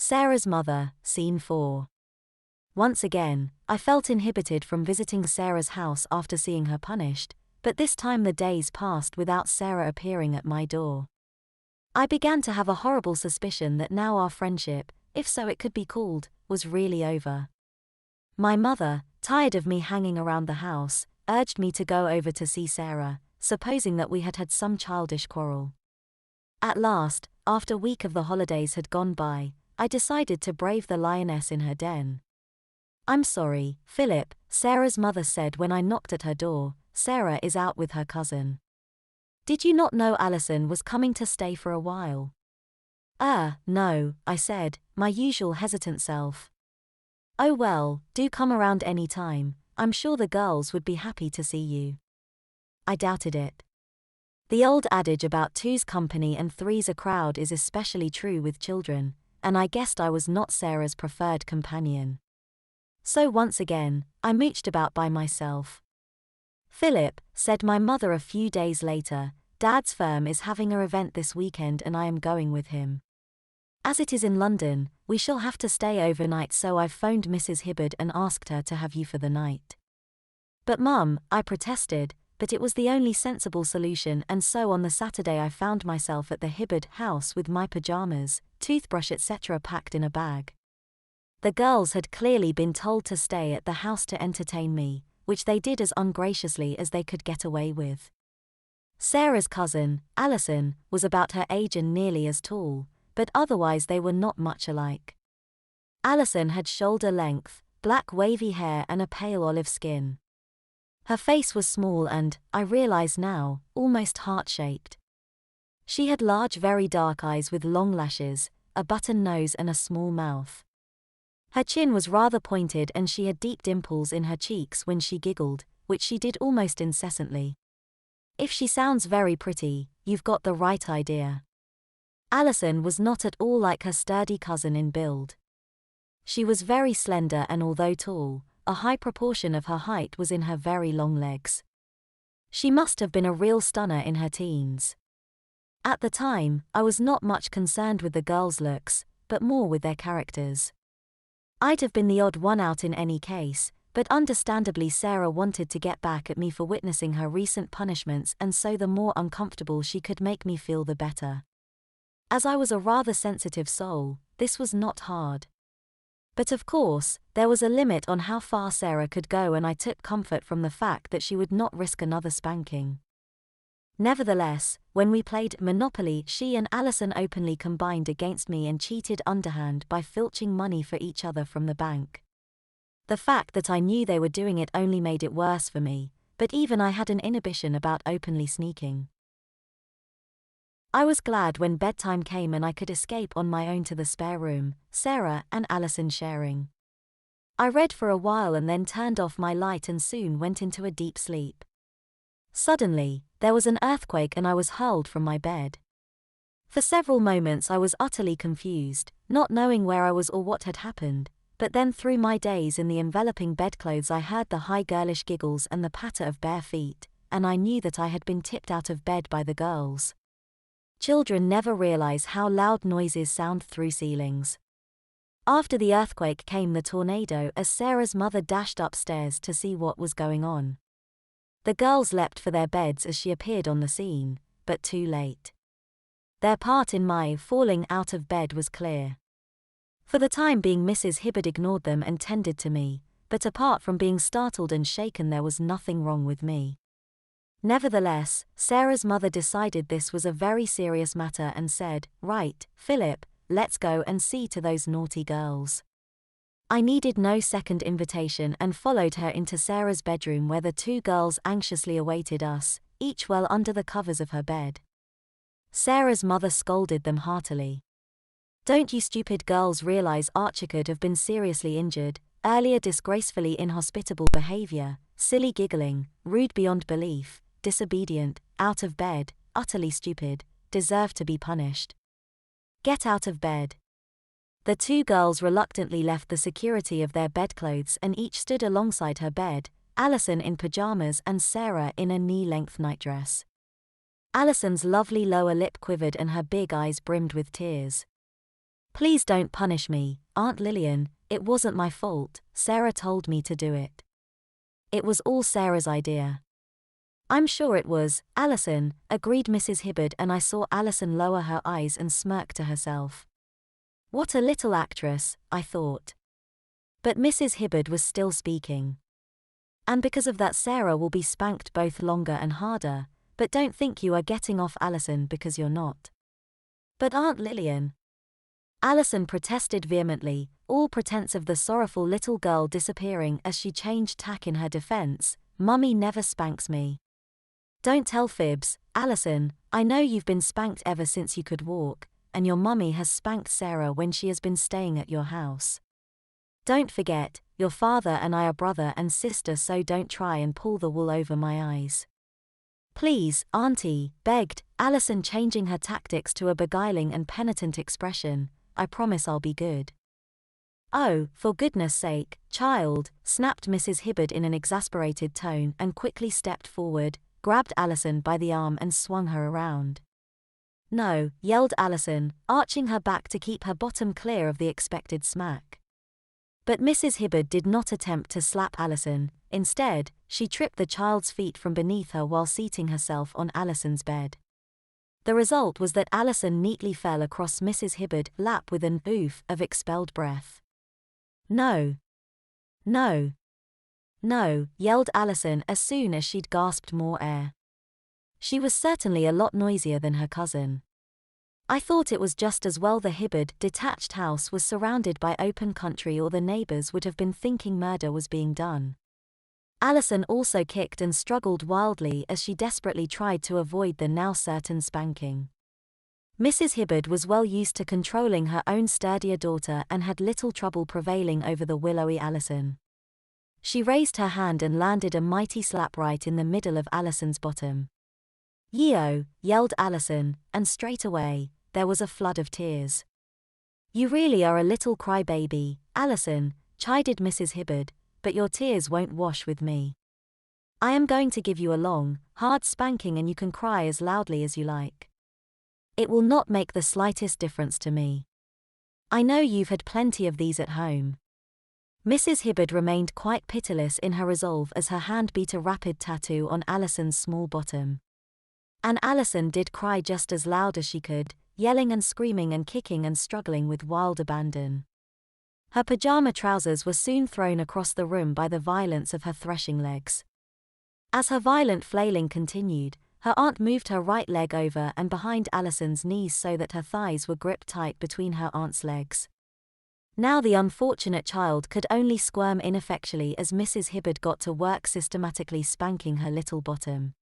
Sarah's Mother, Scene 4. Once again, I felt inhibited from visiting Sarah's house after seeing her punished, but this time the days passed without Sarah appearing at my door. I began to have a horrible suspicion that now our friendship, if so it could be called, was really over. My mother, tired of me hanging around the house, urged me to go over to see Sarah, supposing that we had had some childish quarrel. At last, after a week of the holidays had gone by, I decided to brave the lioness in her den. "I'm sorry, Philip," Sarah's mother said when I knocked at her door. "Sarah is out with her cousin." "Did you not know Alison was coming to stay for a while?" No," I said, my usual hesitant self. "Oh well, do come around any time, I'm sure the girls would be happy to see you." I doubted it. The old adage about two's company and three's a crowd is especially true with children, and I guessed I was not Sarah's preferred companion. So once again, I mooched about by myself. "Philip," said my mother a few days later, "Dad's firm is having an event this weekend and I am going with him. As it is in London, we shall have to stay overnight, so I've phoned Mrs. Hibbard and asked her to have you for the night." "But Mum," I protested, but it was the only sensible solution, and so on the Saturday I found myself at the Hibbard house with my pajamas, toothbrush etc. packed in a bag. The girls had clearly been told to stay at the house to entertain me, which they did as ungraciously as they could get away with. Sarah's cousin, Alison, was about her age and nearly as tall, but otherwise they were not much alike. Alison had shoulder-length, black wavy hair and a pale olive skin. Her face was small and, I realize now, almost heart-shaped. She had large very dark eyes with long lashes, a button nose and a small mouth. Her chin was rather pointed and she had deep dimples in her cheeks when she giggled, which she did almost incessantly. If she sounds very pretty, you've got the right idea. Alison was not at all like her sturdy cousin in build. She was very slender and although tall, a high proportion of her height was in her very long legs. She must have been a real stunner in her teens. At the time, I was not much concerned with the girls' looks, but more with their characters. I'd have been the odd one out in any case, but understandably Sarah wanted to get back at me for witnessing her recent punishments, and so the more uncomfortable she could make me feel the better. As I was a rather sensitive soul, this was not hard. But of course, there was a limit on how far Sarah could go, and I took comfort from the fact that she would not risk another spanking. Nevertheless, when we played Monopoly, she and Alison openly combined against me and cheated underhand by filching money for each other from the bank. The fact that I knew they were doing it only made it worse for me, but even I had an inhibition about openly sneaking. I was glad when bedtime came and I could escape on my own to the spare room, Sarah and Alison sharing. I read for a while and then turned off my light and soon went into a deep sleep. Suddenly, there was an earthquake and I was hurled from my bed. For several moments I was utterly confused, not knowing where I was or what had happened, but then through my daze in the enveloping bedclothes I heard the high girlish giggles and the patter of bare feet, and I knew that I had been tipped out of bed by the girls. Children never realize how loud noises sound through ceilings. After the earthquake came the tornado as Sarah's mother dashed upstairs to see what was going on. The girls leapt for their beds as she appeared on the scene, but too late. Their part in my falling out of bed was clear. For the time being Mrs. Hibbard ignored them and tended to me, but apart from being startled and shaken there was nothing wrong with me. Nevertheless, Sarah's mother decided this was a very serious matter and said, "Right, Philip, let's go and see to those naughty girls." I needed no second invitation and followed her into Sarah's bedroom where the two girls anxiously awaited us, each well under the covers of her bed. Sarah's mother scolded them heartily. "Don't you stupid girls realize Archie could have been seriously injured, earlier disgracefully inhospitable behavior, silly giggling, rude beyond belief, disobedient, out of bed, utterly stupid, deserve to be punished. Get out of bed." The two girls reluctantly left the security of their bedclothes and each stood alongside her bed, Alison in pajamas and Sarah in a knee-length nightdress. Alison's lovely lower lip quivered and her big eyes brimmed with tears. Please don't punish me, Aunt Lillian, it wasn't my fault, Sarah told me to do it. It was all Sarah's idea. I'm sure it was, Alison, agreed Mrs. Hibbard, and I saw Alison lower her eyes and smirk to herself. What a little actress, I thought. But Mrs. Hibbard was still speaking. And because of that Sarah will be spanked both longer and harder, but don't think you are getting off, Alison, because you're not. But Aunt Lillian. Alison protested vehemently, all pretense of the sorrowful little girl disappearing as she changed tack in her defense. Mummy never spanks me. Don't tell fibs, Alison, I know you've been spanked ever since you could walk, and your mummy has spanked Sarah when she has been staying at your house. Don't forget, your father and I are brother and sister, so don't try and pull the wool over my eyes. Please, Auntie, begged Alison, changing her tactics to a beguiling and penitent expression. I promise I'll be good. Oh, for goodness sake, child, snapped Mrs. Hibbard in an exasperated tone and quickly stepped forward, grabbed Alison by the arm and swung her around. No, yelled Alison, arching her back to keep her bottom clear of the expected smack. But Mrs. Hibbard did not attempt to slap Alison. Instead, she tripped the child's feet from beneath her while seating herself on Alison's bed. The result was that Alison neatly fell across Mrs. Hibbard's lap with an oof of expelled breath. No. No. No, yelled Alison as soon as she'd gasped more air. She was certainly a lot noisier than her cousin. I thought it was just as well the Hibbard detached house was surrounded by open country, or the neighbors would have been thinking murder was being done. Alison also kicked and struggled wildly as she desperately tried to avoid the now certain spanking. Mrs. Hibbard was well used to controlling her own sturdier daughter and had little trouble prevailing over the willowy Alison. She raised her hand and landed a mighty slap right in the middle of Alison's bottom. Yeo, yelled Alison, and straight away, there was a flood of tears. You really are a little crybaby, Alison, chided Mrs. Hibbard, but your tears won't wash with me. I am going to give you a long, hard spanking and you can cry as loudly as you like. It will not make the slightest difference to me. I know you've had plenty of these at home. Mrs. Hibbard remained quite pitiless in her resolve as her hand beat a rapid tattoo on Alison's small bottom. And Alison did cry just as loud as she could, yelling and screaming and kicking and struggling with wild abandon. Her pajama trousers were soon thrown across the room by the violence of her threshing legs. As her violent flailing continued, her aunt moved her right leg over and behind Alison's knees so that her thighs were gripped tight between her aunt's legs. Now the unfortunate child could only squirm ineffectually as Mrs. Hibbard got to work systematically spanking her little bottom.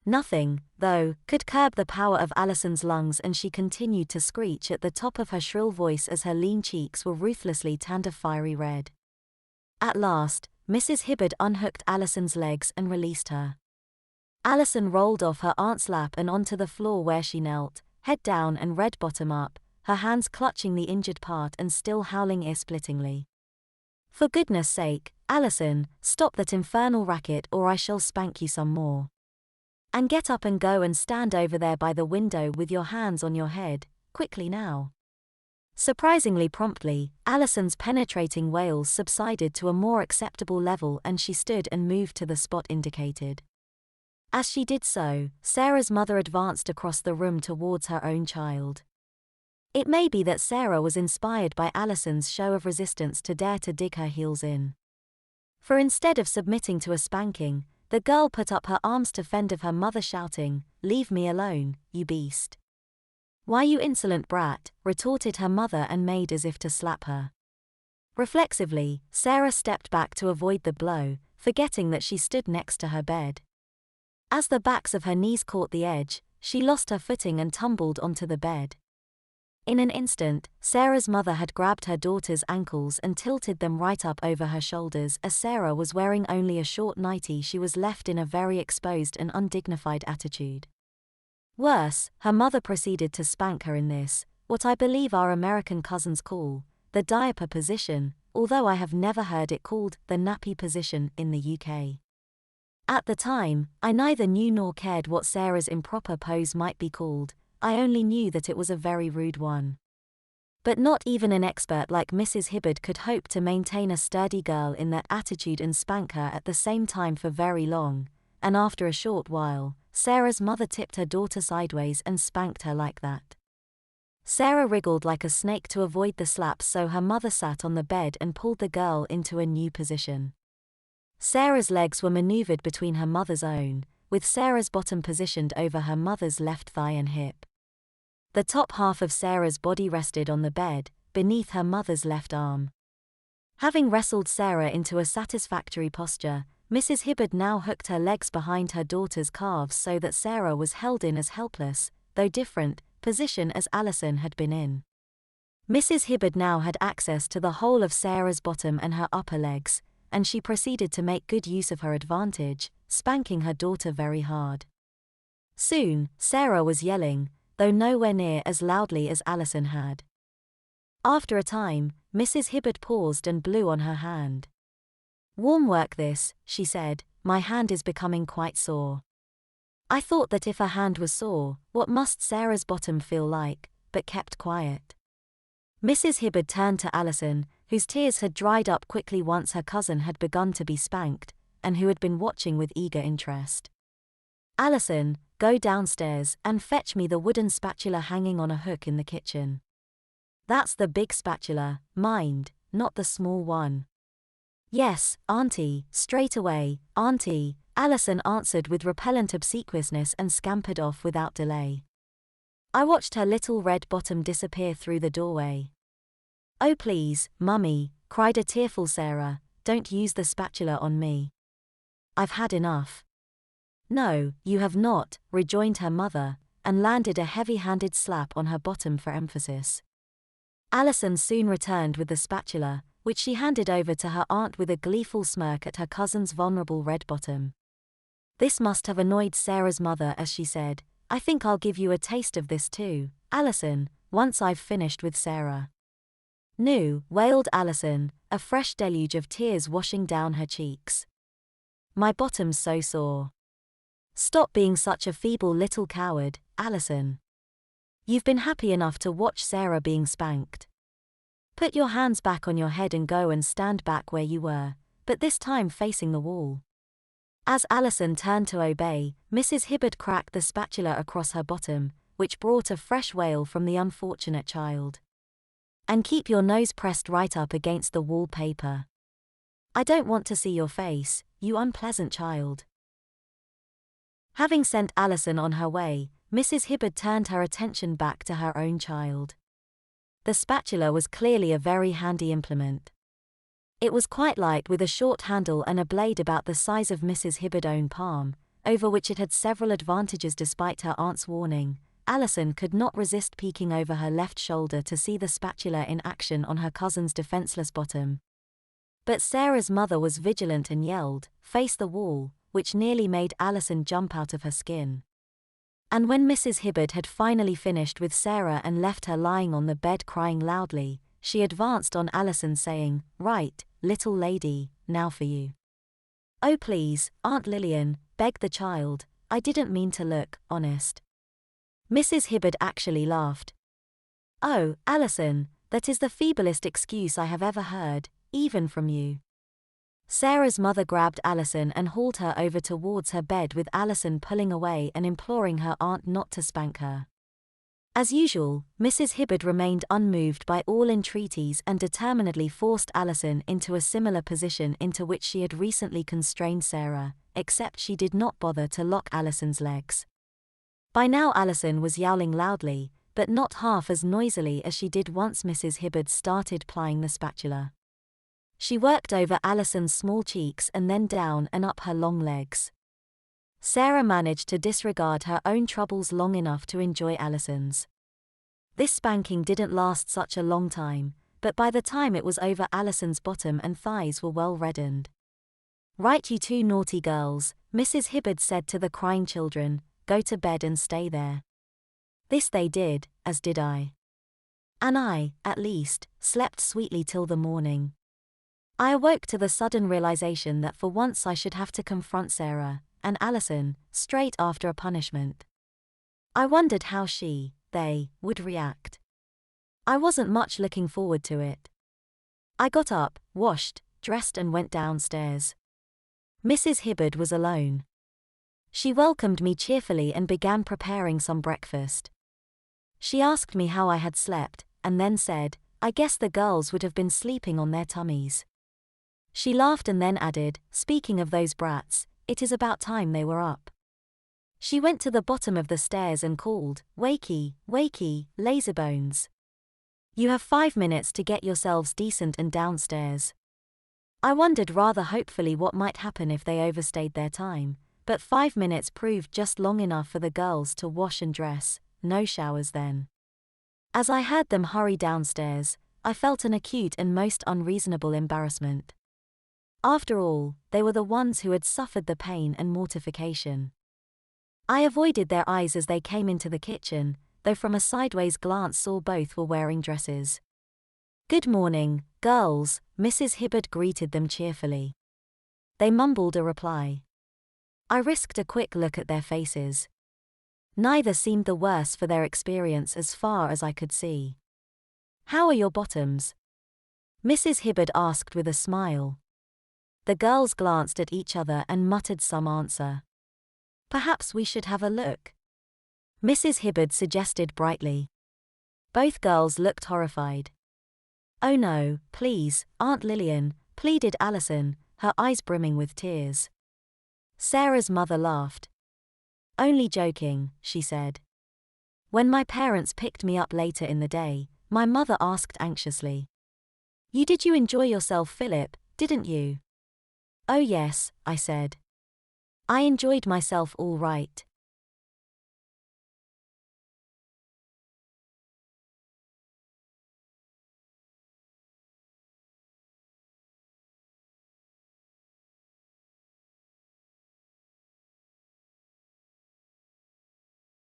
Nothing, though, could curb the power of Alison's lungs, and she continued to screech at the top of her shrill voice as her lean cheeks were ruthlessly tanned a fiery red. At last, Mrs. Hibbard unhooked Alison's legs and released her. Alison rolled off her aunt's lap and onto the floor where she knelt, head down and red bottom up, her hands clutching the injured part and still howling ear-splittingly. For goodness sake, Alison, stop that infernal racket or I shall spank you some more. And get up and go and stand over there by the window with your hands on your head, quickly now. Surprisingly promptly, Alison's penetrating wails subsided to a more acceptable level and she stood and moved to the spot indicated. As she did so, Sarah's mother advanced across the room towards her own child. It may be that Sarah was inspired by Alison's show of resistance to dare to dig her heels in. For instead of submitting to a spanking, the girl put up her arms to fend off her mother, shouting, "Leave me alone, you beast." "Why, you insolent brat," retorted her mother and made as if to slap her. Reflexively, Sarah stepped back to avoid the blow, forgetting that she stood next to her bed. As the backs of her knees caught the edge, she lost her footing and tumbled onto the bed. In an instant, Sarah's mother had grabbed her daughter's ankles and tilted them right up over her shoulders. As Sarah was wearing only a short nightie, she was left in a very exposed and undignified attitude. Worse, her mother proceeded to spank her in this, what I believe our American cousins call, the diaper position, although I have never heard it called the nappy position in the UK. At the time, I neither knew nor cared what Sarah's improper pose might be called. I only knew that it was a very rude one. But not even an expert like Mrs. Hibbard could hope to maintain a sturdy girl in that attitude and spank her at the same time for very long, and after a short while, Sarah's mother tipped her daughter sideways and spanked her like that. Sarah wriggled like a snake to avoid the slaps, so her mother sat on the bed and pulled the girl into a new position. Sarah's legs were maneuvered between her mother's own, with Sarah's bottom positioned over her mother's left thigh and hip. The top half of Sarah's body rested on the bed, beneath her mother's left arm. Having wrestled Sarah into a satisfactory posture, Mrs. Hibbard now hooked her legs behind her daughter's calves so that Sarah was held in as helpless, though different, position as Alison had been in. Mrs. Hibbard now had access to the whole of Sarah's bottom and her upper legs, and she proceeded to make good use of her advantage, spanking her daughter very hard. Soon, Sarah was yelling, though nowhere near as loudly as Alison had. After a time, Mrs. Hibbard paused and blew on her hand. "Warm work this," she said, "my hand is becoming quite sore." I thought that if her hand was sore, what must Sarah's bottom feel like, but kept quiet. Mrs. Hibbard turned to Alison, whose tears had dried up quickly once her cousin had begun to be spanked, and who had been watching with eager interest. "Alison, go downstairs and fetch me the wooden spatula hanging on a hook in the kitchen. That's the big spatula, mind, not the small one." "Yes, Auntie, straight away, Auntie," Alison answered with repellent obsequiousness and scampered off without delay. I watched her little red bottom disappear through the doorway. "Oh please, Mummy," cried a tearful Sarah, "don't use the spatula on me. I've had enough." "No, you have not," rejoined her mother, and landed a heavy-handed slap on her bottom for emphasis. Alison soon returned with the spatula, which she handed over to her aunt with a gleeful smirk at her cousin's vulnerable red bottom. This must have annoyed Sarah's mother as she said, "I think I'll give you a taste of this too, Alison, once I've finished with Sarah." "No," wailed Alison, a fresh deluge of tears washing down her cheeks. "My bottom's so sore." "Stop being such a feeble little coward, Alison. You've been happy enough to watch Sarah being spanked. Put your hands back on your head and go and stand back where you were, but this time facing the wall." As Alison turned to obey, Mrs. Hibbard cracked the spatula across her bottom, which brought a fresh wail from the unfortunate child. "And keep your nose pressed right up against the wallpaper. I don't want to see your face, you unpleasant child." Having sent Alison on her way, Mrs. Hibbard turned her attention back to her own child. The spatula was clearly a very handy implement. It was quite light with a short handle and a blade about the size of Mrs. Hibbard's own palm, over which it had several advantages despite her aunt's warning. Alison could not resist peeking over her left shoulder to see the spatula in action on her cousin's defenseless bottom. But Sarah's mother was vigilant and yelled, "Face the wall," which nearly made Alison jump out of her skin. And when Mrs. Hibbard had finally finished with Sarah and left her lying on the bed crying loudly, she advanced on Alison saying, "Right, little lady, now for you." "Oh please, Aunt Lillian," begged the child, "I didn't mean to look, honest." Mrs. Hibbard actually laughed. "Oh, Alison, that is the feeblest excuse I have ever heard, even from you." Sarah's mother grabbed Alison and hauled her over towards her bed with Alison pulling away and imploring her aunt not to spank her. As usual, Mrs. Hibbard remained unmoved by all entreaties and determinedly forced Alison into a similar position into which she had recently constrained Sarah, except she did not bother to lock Alison's legs. By now Alison was yowling loudly, but not half as noisily as she did once Mrs. Hibbard started plying the spatula. She worked over Alison's small cheeks and then down and up her long legs. Sarah managed to disregard her own troubles long enough to enjoy Alison's. This spanking didn't last such a long time, but by the time it was over Alison's bottom and thighs were well reddened. "Right you two naughty girls," Mrs. Hibbard said to the crying children, "go to bed and stay there." This they did, as did I. And I, at least, slept sweetly till the morning. I awoke to the sudden realization that for once I should have to confront Sarah and Alison straight after a punishment. I wondered how they would react. I wasn't much looking forward to it. I got up, washed, dressed and went downstairs. Mrs. Hibbard was alone. She welcomed me cheerfully and began preparing some breakfast. She asked me how I had slept, and then said, "I guess the girls would have been sleeping on their tummies." She laughed and then added, "Speaking of those brats, it is about time they were up." She went to the bottom of the stairs and called, "Wakey, wakey, lazybones. You have 5 minutes to get yourselves decent and downstairs." I wondered rather hopefully what might happen if they overstayed their time, but 5 minutes proved just long enough for the girls to wash and dress, no showers then. As I heard them hurry downstairs, I felt an acute and most unreasonable embarrassment. After all, they were the ones who had suffered the pain and mortification. I avoided their eyes as they came into the kitchen, though from a sideways glance saw both were wearing dresses. "Good morning, girls," Mrs. Hibbard greeted them cheerfully. They mumbled a reply. I risked a quick look at their faces. Neither seemed the worse for their experience as far as I could see. "How are your bottoms?" Mrs. Hibbard asked with a smile. The girls glanced at each other and muttered some answer. "Perhaps we should have a look," Mrs. Hibbard suggested brightly. Both girls looked horrified. "Oh no, please, Aunt Lillian," pleaded Alison, her eyes brimming with tears. Sarah's mother laughed. "Only joking," she said. When my parents picked me up later in the day, my mother asked anxiously, Did you enjoy yourself, Philip, didn't you?" "Oh yes," I said. "I enjoyed myself all right."